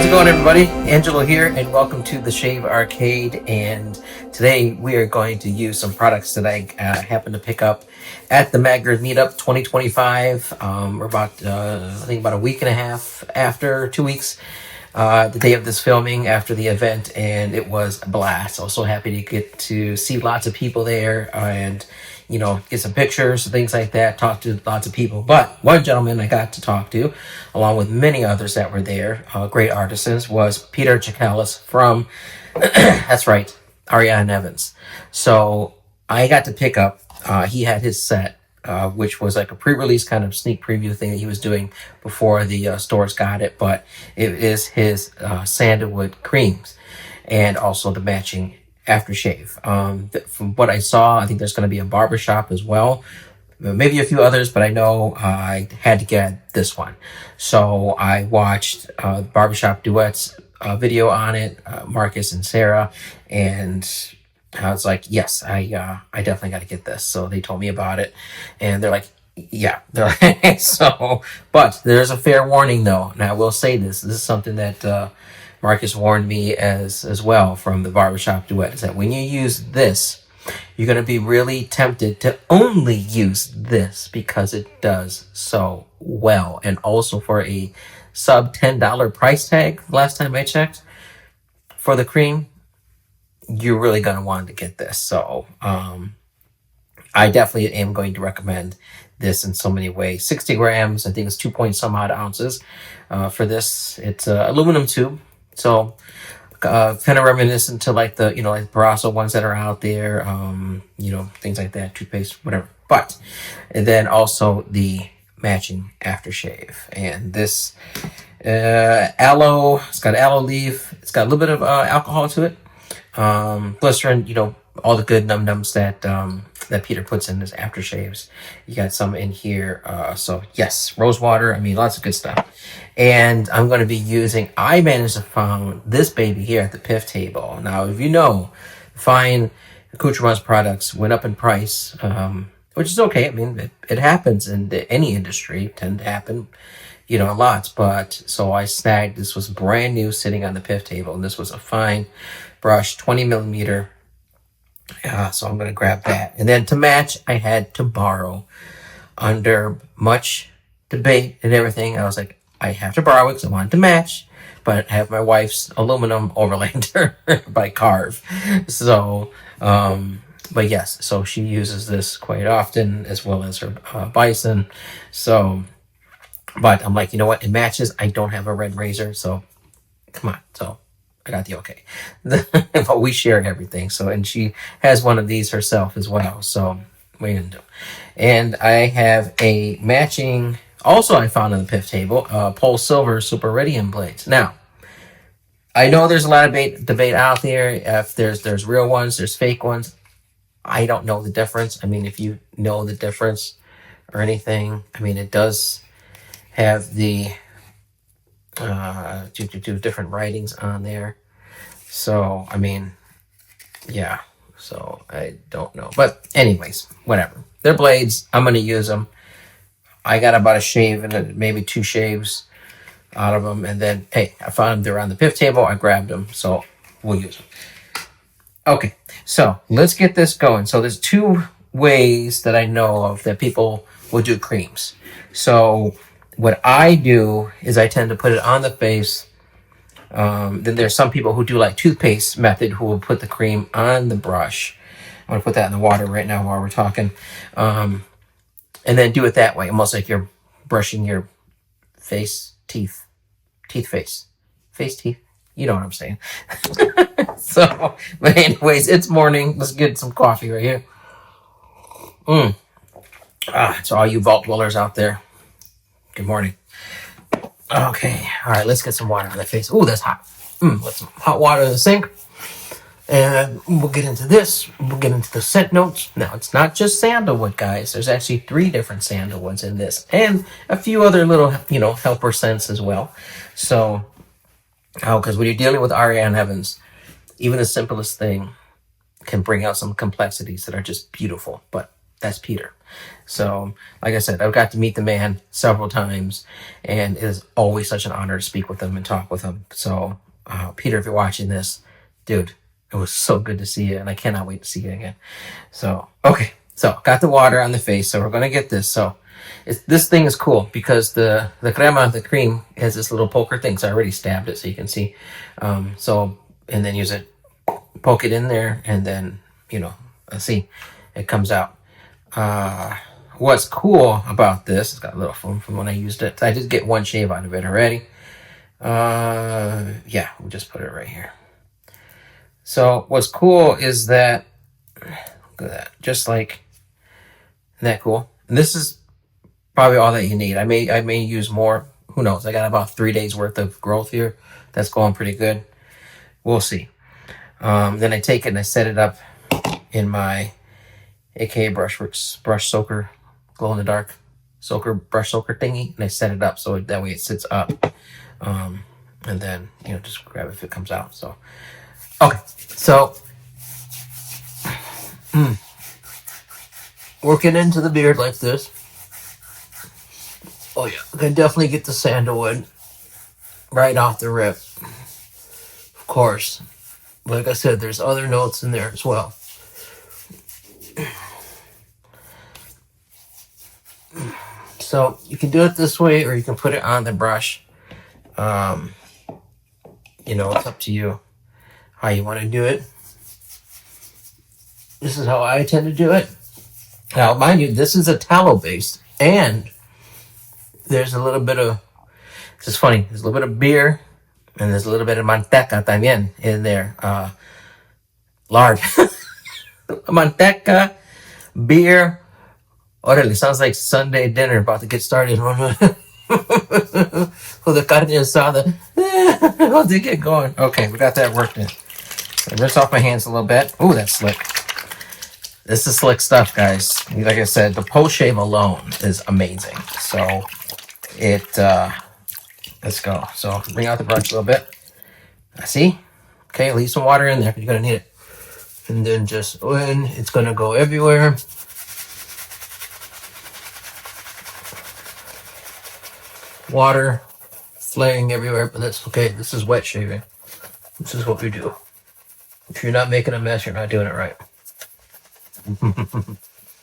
How's it going, everybody? Angelo here, and welcome to the Shave Arcade. And today we are going to use some products that I happened to pick up at the Magard meetup 2025. We're about, I think, about a week and a half after, 2 weeks, the day of this filming after the event, and it was a blast. I was so happy to get to see lots of people there and get some pictures, things like that, talk to lots of people. But one gentleman I got to talk to, along with many others that were there, great artisans, was Peter from, that's right, Ariana Evans. So I got to pick up, he had his set, which was like a pre-release kind of sneak preview thing that he was doing before the stores got it. But it is his sandalwood creams and also the matching aftershave. From what I saw, I think there's going to be a barbershop as well, maybe a few others, but I know I had to get this one. So I watched Barbershop Duets video on it, Marcus and Sarah, and I was like, yes, I definitely got to get this. So they told me about it, and they're like, yeah, they're like, so, but there's a fair warning though, and I will say this is something that Marcus warned me as well from the Barbershop Duet, is that when you use this, you're going to be really tempted to only use this because it does so well. And also for a sub $10 price tag, last time I checked, for the cream, you're really going to want to get this. So I definitely am going to recommend this in so many ways. 60 grams, I think it's 2 point some odd ounces for this. It's an aluminum tube. So kind of reminiscent to like the, like Barrasso ones that are out there, things like that, toothpaste, whatever. But, and then also the matching aftershave. And this aloe, it's got aloe leaf, it's got a little bit of alcohol to it. Glycerin, all the good num-nums that Peter puts in his aftershaves. You got some in here. So yes, rose water. I mean, lots of good stuff. And I'm going to be I managed to find this baby here at the PIF table. Now, if you know, fine accoutrements products went up in price, which is okay. I mean, it happens in any industry, tend to happen, lots. But so I snagged, this was brand new sitting on the PIF table. And this was a fine brush, 20 millimeter. So I'm going to grab that. And then to match, I had to borrow. Under much debate and everything, I was like, I have to borrow it because I wanted to match, but I have my wife's aluminum overlander by Carve. So, but yes, so she uses this quite often as well as her bison. So, but I'm like, you know what? It matches. I don't have a red razor, so come on. So I got the okay. But we share everything. So, and she has one of these herself as well. So what are you gonna do? And I have a matching, also I found on the PIF table, Pole Silver Super Iridium blades. Now, I know there's a lot of debate out there. If there's real ones, there's fake ones. I don't know the difference. I mean, if you know the difference or anything, I mean, it does have the two different writings on there. So, I mean, yeah. So, I don't know. But anyways, whatever. They're blades. I'm going to use them. I got about a shave and maybe 2 shaves out of them. And then, hey, I found them. They're on the PIF table. I grabbed them. So, we'll use them. Okay. So, let's get this going. So, there's 2 ways that I know of that people will do creams. So, what I do is I tend to put it on the face. Then there's some people who do like toothpaste method who will put the cream on the brush. I'm going to put that in the water right now while we're talking. And then do it that way, almost like you're brushing your face, teeth, face, teeth. You know what I'm saying. So, but anyways, it's morning. Let's get some coffee right here. So all you vault dwellers out there, good morning. Okay, all right, let's get some water on the face. Oh, that's hot. Let some hot water in the sink. And we'll get into this. We'll get into the scent notes. Now, it's not just sandalwood, guys. There's actually 3 different sandalwoods in this. And a few other little, helper scents as well. So, because when you're dealing with Ariana Evans, even the simplest thing can bring out some complexities that are just beautiful. But That's Peter. So, like I said, I've got to meet the man several times, and it is always such an honor to speak with him and talk with him. So, Peter, if you're watching this, dude, it was so good to see you, and I cannot wait to see you again. So, okay, so got the water on the face, so we're gonna get this. So, this thing is cool because the crema, the cream, has this little poker thing. So I already stabbed it, so you can see. And then use it, poke it in there, and then see, it comes out. What's cool about this? It's got a little foam from when I used it. I did get one shave out of it already. Yeah, we'll just put it right here. So what's cool is that, look at that, just like, isn't that cool? And this is probably all that you need. I may use more. Who knows? I got about 3 days worth of growth here. That's going pretty good. We'll see. Then I take it and I set it up in my AKA brush soaker, glow in the dark brush soaker thingy, and I set it up so that way it sits up. And then just grab it if it comes out. So okay, so working into the beard like this. Oh yeah, I can definitely get the sandalwood right off the rip. Of course, like I said, there's other notes in there as well. So you can do it this way, or you can put it on the brush. It's up to you how you want to do it. This is how I tend to do it. Now, mind you, this is a tallow-based, and there's a little bit of, this is funny, there's a little bit of beer, and there's a little bit of manteca también in there. Lard. Manteca, beer. Orale, sounds like Sunday dinner about to get started. For the carne asada. How to get going. Okay, we got that worked in. I rinse off my hands a little bit. Ooh, that's slick. This is slick stuff, guys. Like I said, the post shave alone is amazing. So let's go. So bring out the brush a little bit. See? Okay, leave some water in there because you're gonna need it. And then just it's gonna go everywhere. Water flaring everywhere, but that's okay. This is wet shaving. This is what we do. If you're not making a mess, you're not doing it right.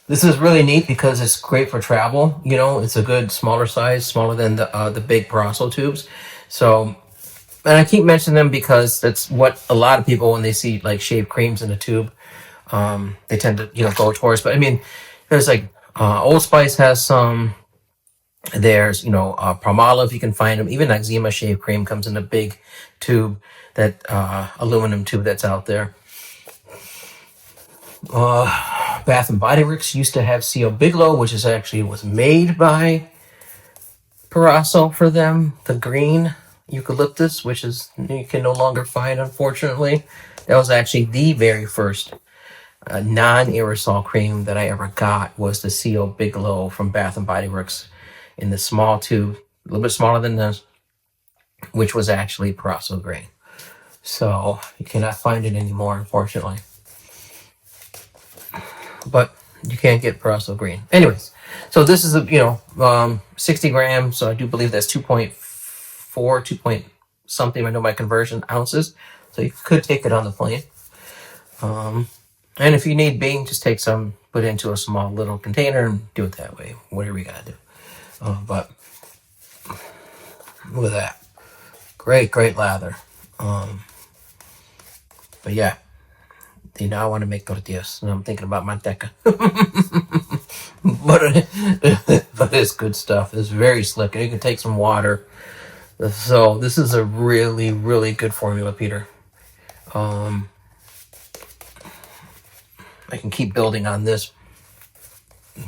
This is really neat because it's great for travel. It's a good smaller size, smaller than the big Paraso tubes. So, and I keep mentioning them because that's what a lot of people, when they see like shave creams in a tube, they tend to go towards. But I mean, there's like Old Spice has some. There's Palmolive, you can find them. Even Eczema shave cream comes in a big tube, that aluminum tube that's out there. Bath and Body Works used to have CO Bigelow, which was made by Paraso for them. The green eucalyptus, which is you can no longer find, unfortunately. That was actually the very first non-aerosol cream that I ever got, was the CO Bigelow from Bath and Body Works in the small tube, a little bit smaller than this, which was actually Paraso grain. So you cannot find it anymore, unfortunately. But you can't get Paraso green. Anyways, so this is 60 grams. So I do believe that's 2.4, 2 point something. I know my conversion ounces. So you could take it on the plane. And if you need be, just take some, put it into a small little container and do it that way. Whatever you gotta do. But look at that. Great lather. But yeah. Now I want to make tortillas, and I'm thinking about manteca. but it's good stuff. It's very slick, and you can take some water. So this is a really, really good formula, Peter. I can keep building on this.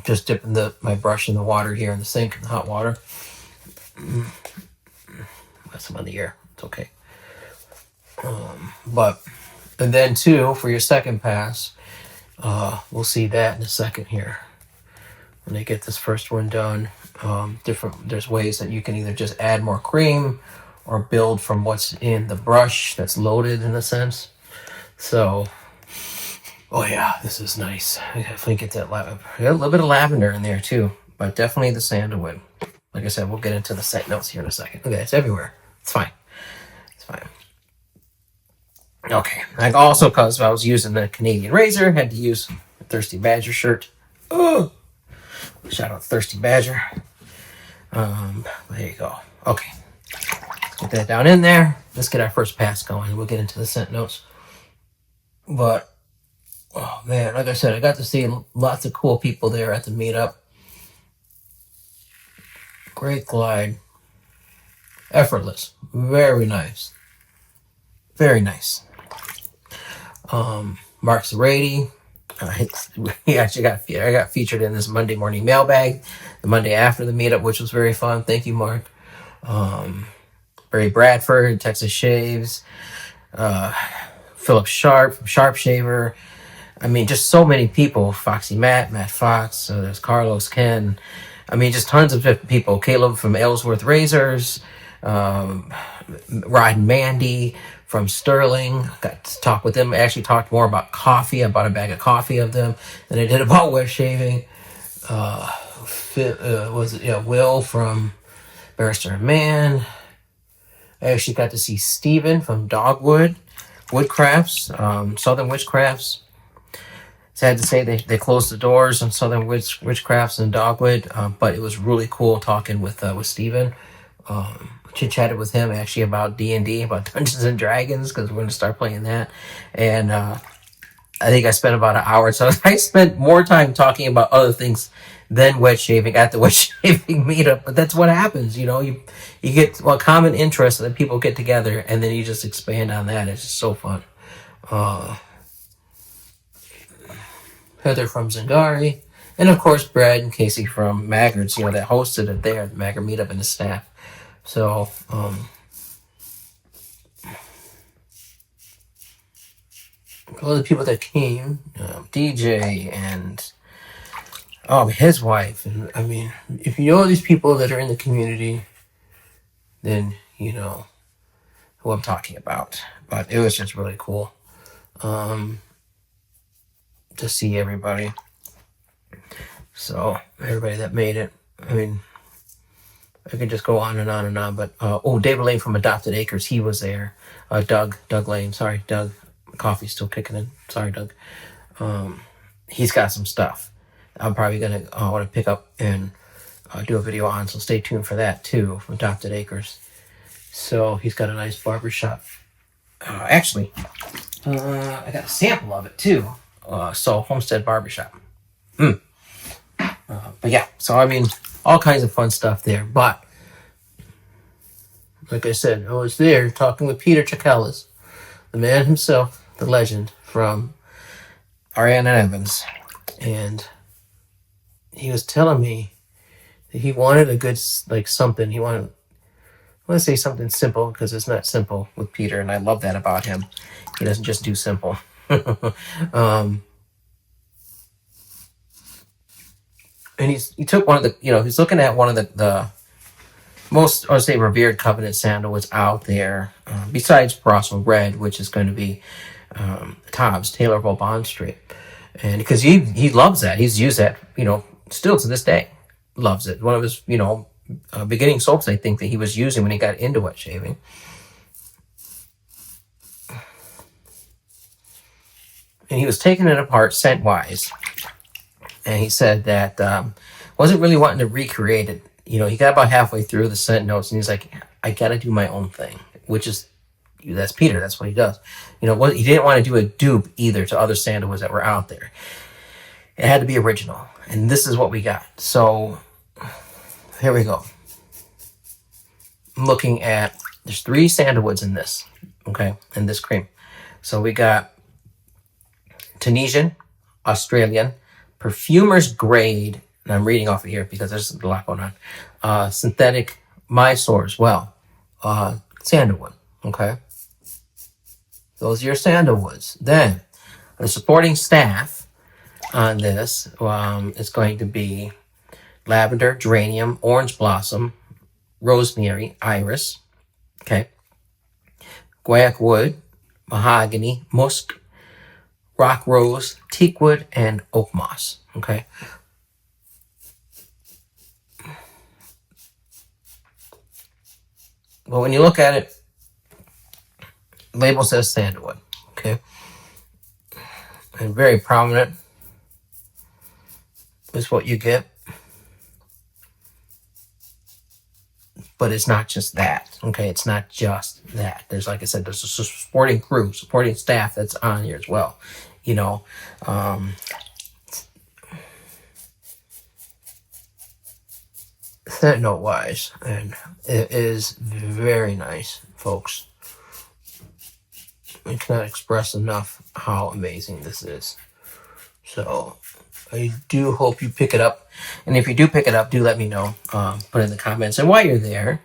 Just dipping my brush in the water here in the sink, in the hot water. Got some on the air. It's okay. And then too, for your second pass, we'll see that in a second here. When I get this first one done, there's ways that you can either just add more cream or build from what's in the brush that's loaded in a sense. So Oh yeah, this is nice. I definitely get that a little bit of lavender in there too, but definitely the sandalwood. Like I said, we'll get into the scent notes here in a second. Okay, it's everywhere. It's fine. It's fine. Okay, I also, because I was using the Canadian razor, had to use a Thirsty Badger shirt. Oh, shout out Thirsty Badger. There you go. Okay, let's get that down in there. Let's get our first pass going. We'll get into the scent notes. But oh man, like I said, I got to see lots of cool people there at the meetup. Great glide. Effortless. Very nice. Very nice. Mark Zarady. He actually I got featured in this Monday morning mailbag, the Monday after the meetup, which was very fun. Thank you, Mark. Barry Bradford, Texas Shaves, Philip Sharp from Sharp Shaver. I mean, just so many people. Foxy Matt Fox. There's Carlos, Ken. I mean, just tons of different people. Caleb from Ellsworth Razors, Rod and Mandy from Sterling. Got to talk with them. I actually talked more about coffee. I bought a bag of coffee of them than I did about wet shaving. Will from Barrister and Man. I actually got to see Steven from Dogwood Woodcrafts, Southern Witchcrafts. Sad to say they closed the doors on Southern Witchcrafts and Dogwood, but it was really cool talking with Steven. Chit-chatted with him actually about D&D, about Dungeons and Dragons, because we're going to start playing that. And I think I spent about an hour. So I spent more time talking about other things than wet shaving at the wet shaving meetup. But that's what happens, you know. You get common interests that people get together, and then you just expand on that. It's just so fun. Heather from Zingari, and of course Brad and Casey from Magard, you know, that hosted it there, the Magard meetup, and the staff. So all the people that came, DJ and his wife, and I mean, if you know these people that are in the community, then you know who I'm talking about. But it was just really cool to see everybody. So everybody that made it. I mean, I can just go on and on and on. But David Lane from Adopted Acres, he was there. Doug Lane, sorry, Doug. Coffee's still kicking in. Sorry, Doug. He's got some stuff I'm probably gonna want to pick up and do a video on. So stay tuned for that too, from Adopted Acres. So he's got a nice barbershop. Actually, I got a sample of it too. So Homestead Barbershop. But yeah, so I mean, all kinds of fun stuff there. But like I said, I was there talking with Peter Chakelis, the man himself, the legend from Ariana Evans, and he was telling me that he wanted a good something. I want to say something simple, because it's not simple with Peter, and I love that about him. He doesn't just do simple. And he took one of the, he's looking at one of the most, I would say, revered covenant sandalwoods out there, besides Prosso Red, which is going to be Tom's Taylorville Bond Street. And because he loves that. He's used that, still to this day. Loves it. One of his, beginning soaps, I think, that he was using when he got into wet shaving. And he was taking it apart scent-wise. And he said that wasn't really wanting to recreate it. He got about halfway through the scent notes, and he's like, I got to do my own thing, that's Peter. That's what he does. He didn't want to do a dupe either to other sandalwoods that were out there. It had to be original. And this is what we got. So here we go. I'm looking at, there's 3 sandalwoods in this, okay, in this cream. So we got Tunisian, Australian, perfumer's grade, and I'm reading off of here because there's a lot going on, synthetic Mysore as well, sandalwood, okay? Those are your sandalwoods. Then, the supporting staff on this is going to be lavender, geranium, orange blossom, rosemary, iris, okay? Guaiac wood, mahogany, musk, rock rose, teakwood, and oak moss. Okay. Well, when you look at it, the label says sandalwood. Okay. And very prominent is what you get. But it's not just that. Okay. It's not just that. There's, like I said, there's a supporting crew, supporting staff that's on here as well. You know, scent note wise, and it is very nice, folks. I cannot express enough how amazing this is. So I do hope you pick it up, and if you do pick it up, do let me know. Put in the comments, and while you're there,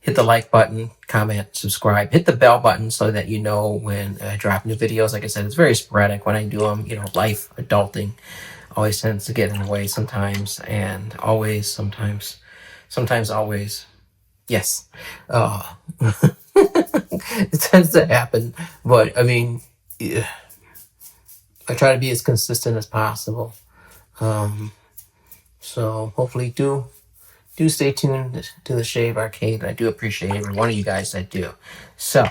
hit the like button, comment, subscribe, hit the bell button so that you know when I drop new videos. Like I said, it's very sporadic when I do them. You know, life, adulting always tends to get in the way sometimes, and always, sometimes, always. Yes. It tends to happen, but I mean, yeah, I try to be as consistent as possible. So hopefully do stay tuned to the Shave Arcade. I do appreciate every one of you guys that do. So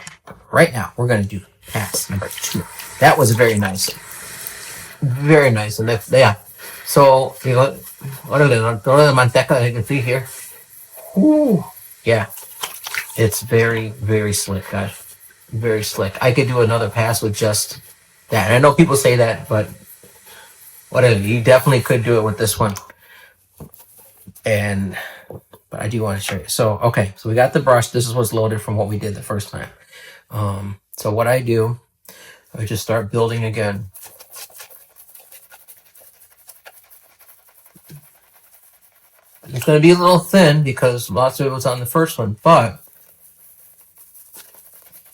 right now we're going to do pass number 2. That was very nice. Very nice. And yeah. So you got the manteca, you can see here. Ooh. Yeah. It's very, very slick, guys. Very slick. I could do another pass with just that. And I know people say that, but whatever. You definitely could do it with this one. But I do want to show you. So, okay. So we got the brush. This is what's loaded from what we did the first time. So what I do, I just start building again. It's going to be a little thin because lots of it was on the first one, but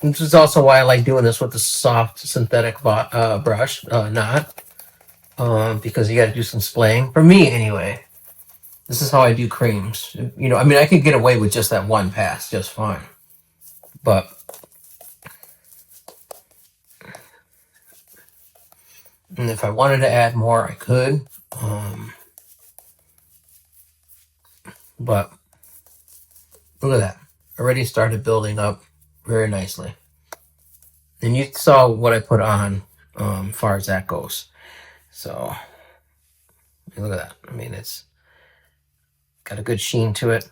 this is also why I like doing this with the soft synthetic brush, because you got to do some splaying. For me, anyway, this is how I do creams. You know, I mean, I could get away with just that one pass just fine. But and if I wanted to add more, I could. But look at that. Already started building up very nicely. And you saw what I put on as far as that goes. So look at that. I mean, it's got a good sheen to it.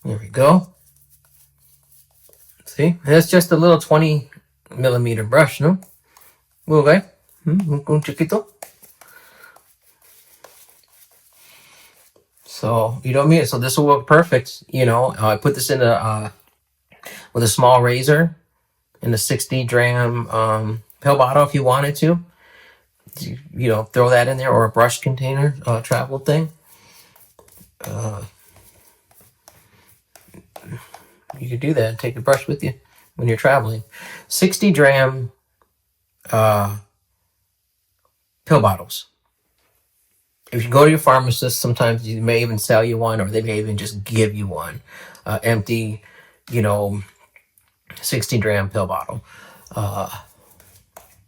There we go. See? And it's just a little 20 millimeter brush, no? Okay. Un chiquito. So you don't mean it. So this will work perfect. You know, I put this in with a small razor in a 60 gram pill bottle if you wanted to. You know, throw that in there, or a brush container, travel thing. You could do that and take the brush with you when you're traveling. 60 gram pill bottles. If you go to your pharmacist, sometimes you may even sell you one, or they may even just give you one. Empty, you know, 60 gram pill bottle.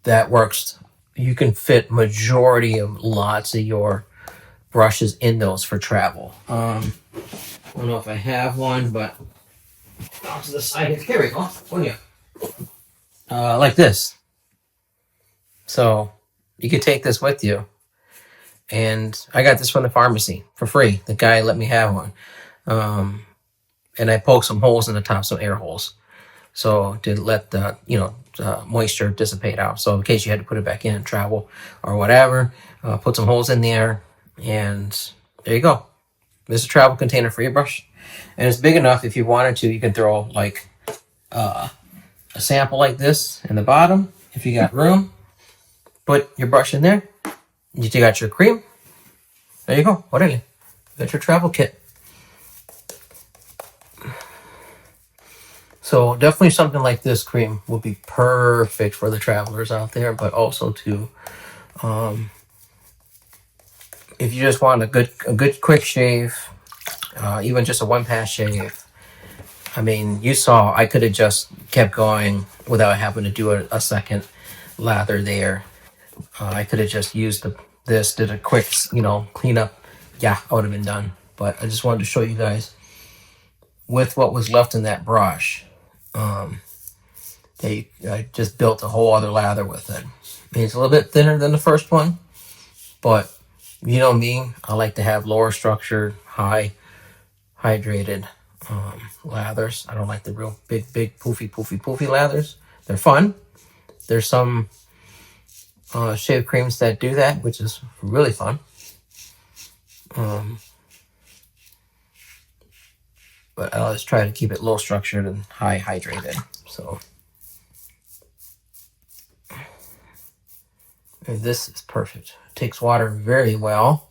That works. You can fit majority of lots of your brushes in those for travel. I don't know if I have one, but off to the side. Here we go. Oh yeah. Like this. So you could take this with you. And I got this from the pharmacy for free. The guy let me have one. And I poked some holes in the top, some air holes. So to let the, moisture dissipate out. So in case you had to put it back in and travel or whatever, put some holes in there, and there you go. There's a travel container for your brush. And it's big enough, if you wanted to, you can throw like a sample like this in the bottom. If you got room, put your brush in there. You take out your cream. There you go. Whatever. You got your travel kit. So definitely something like this cream would be perfect for the travelers out there, but also to, if you just want a good quick shave, even just a one pass shave, I mean, you saw I could have just kept going without having to do a second lather there. I could have just used this, did a quick, cleanup. Yeah, I would have been done. But I just wanted to show you guys with what was left in that brush. I just built a whole other lather with it. I mean, it's a little bit thinner than the first one, but you know me, I like to have lower structured, high hydrated lathers. I don't like the real big, poofy lathers. They're fun. There's some shave creams that do that, which is really fun. But I always try to keep it low structured and high hydrated. So, and this is perfect. It takes water very well.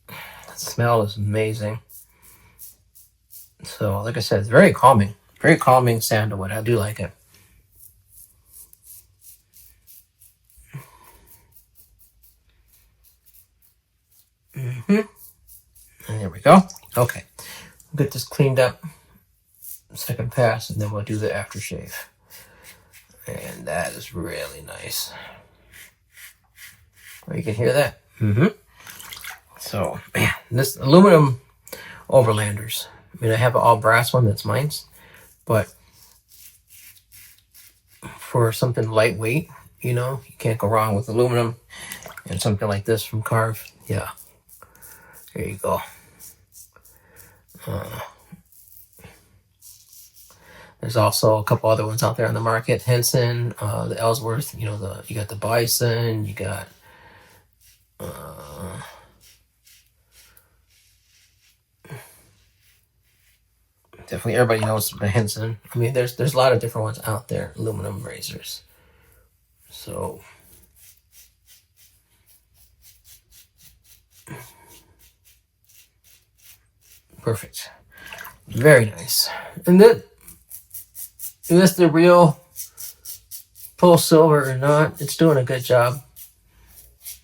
The smell is amazing. So, like I said, it's very calming. Very calming sandalwood. I do like it. And there we go. Okay. We'll get this cleaned up. Second pass, and then we'll do the aftershave. And that is really nice. You can hear that. So, man, this aluminum overlanders. I mean, I have an all brass one that's mine, but for something lightweight, you can't go wrong with aluminum. And something like this from Carve, yeah. There you go. There's also a couple other ones out there on the market. Henson, the Ellsworth, you got the Bison, you got definitely everybody knows the Henson. I mean, there's a lot of different ones out there, aluminum razors. So perfect. Very nice. And then is this the real full silver or not? It's doing a good job.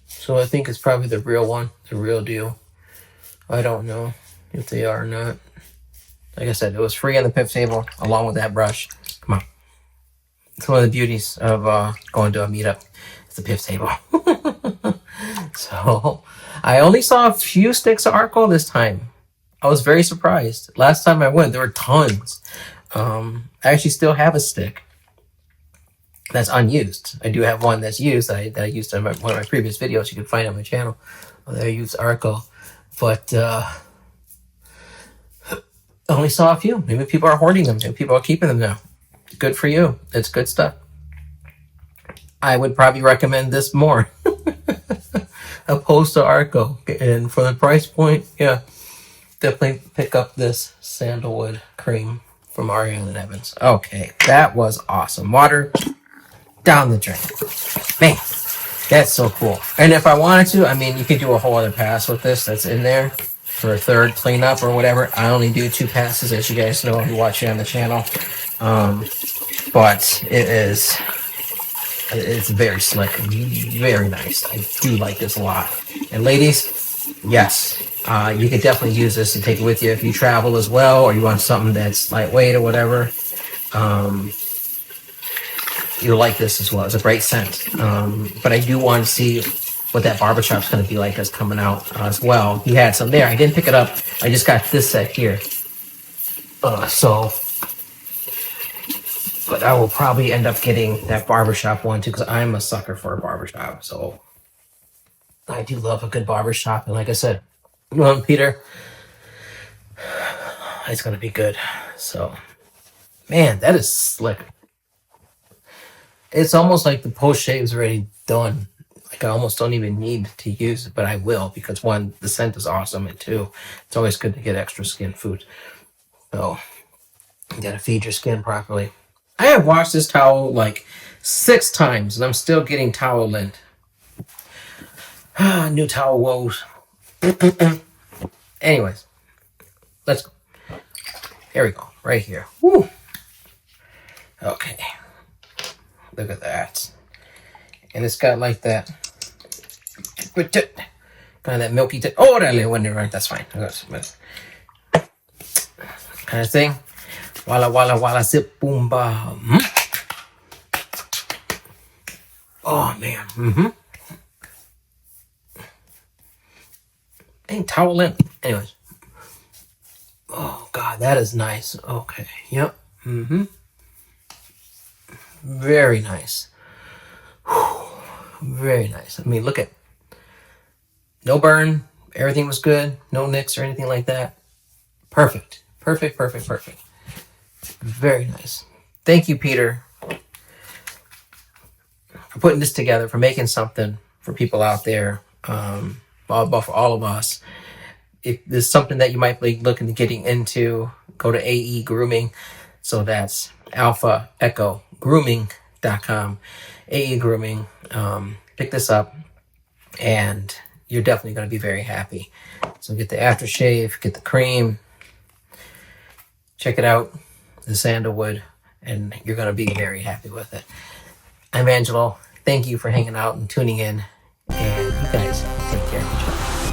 So I think it's probably the real one, the real deal. I don't know if they are or not. Like I said, it was free on the pip table along with that brush. Come on. It's one of the beauties of going to a meetup. It's the pip table. So I only saw a few sticks of Arco this time. I was very surprised. Last time I went, there were tons. I actually still have a stick that's unused. I do have one that's used that I used in one of my previous videos. You can find on my channel. I used Arco, but I only saw a few. Maybe people are hoarding them. Maybe people are keeping them now. Good for you. It's good stuff. I would probably recommend this more opposed to Arco. And for the price point, yeah, definitely pick up this Sandalwood cream from Ariana and Evans. Okay, that was awesome. Water down the drain. Man, that's so cool. And if I wanted to, I mean, you could do a whole other pass with this that's in there for a third cleanup or whatever. I only do 2 passes, as you guys know who watch it on the channel. But it's very slick, very nice. I do like this a lot. And ladies, yes, you could definitely use this and take it with you if you travel as well, or you want something that's lightweight or whatever. You'll like this as well. It's a great scent. But I do want to see what that barbershop's going to be like that's coming out as well. He had some there. I didn't pick it up. I just got this set here. But I will probably end up getting that barbershop one too, because I'm a sucker for a barbershop. So I do love a good barbershop. And like I said, Peter, it's going to be good. So, man, that is slick. It's almost like the post shave's already done. Like I almost don't even need to use it, but I will, because 1, the scent is awesome, and 2, it's always good to get extra skin food. So you gotta feed your skin properly. I have washed this towel like 6 times, and I'm still getting towel lint. New towel woes. Anyways, let's go. Here we go, right here. Woo. Okay. Look at that. And it's got like that. Kind of that milky. Oh, that went right. That's fine. Kind kind of thing. Walla walla walla zip boom ba. Oh man. Ain't toweling. Anyways. Oh god, that is nice. Okay. Yep. Very nice. Very nice. I mean, look at, no burn. Everything was good. No nicks or anything like that. Perfect. Perfect. Very nice. Thank you, Peter, for putting this together, for making something for people out there, for all of us. If there's something that you might be looking to getting into, go to AE Grooming. So that's Alpha Echo Grooming.com. AE Grooming. Pick this up and you're definitely going to be very happy. So get the aftershave, get the cream, check it out, the Sandalwood, and you're going to be very happy with it. I'm Angelo. Thank you for hanging out and tuning in, and you guys take care of each other.